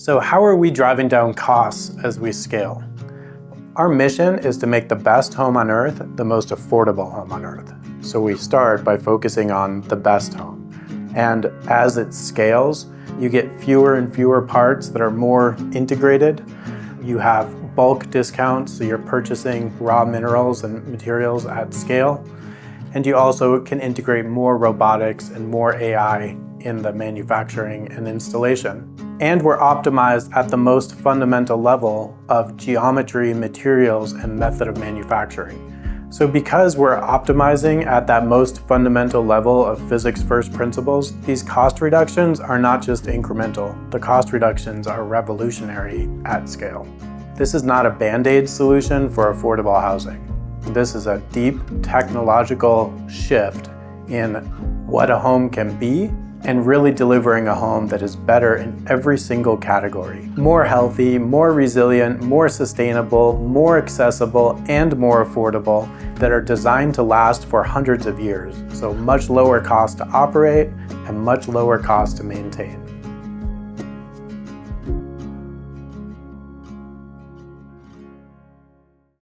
So how are we driving down costs as we scale? Our mission is to make the best home on earth the most affordable home on earth. So we start by focusing on the best home. And as it scales, you get fewer and fewer parts that are more integrated. You have bulk discounts, so you're purchasing raw minerals and materials at scale. And you also can integrate more robotics and more AI in the manufacturing and installation. And we're optimized at the most fundamental level of geometry, materials, and method of manufacturing. So because we're optimizing at that most fundamental level of physics first principles, these cost reductions are not just incremental. The cost reductions are revolutionary at scale. This is not a band-aid solution for affordable housing. This is a deep technological shift in what a home can be and really delivering a home that is better in every single category. More healthy, more resilient, more sustainable, more accessible, and more affordable that are designed to last for hundreds of years. So much lower cost to operate and much lower cost to maintain.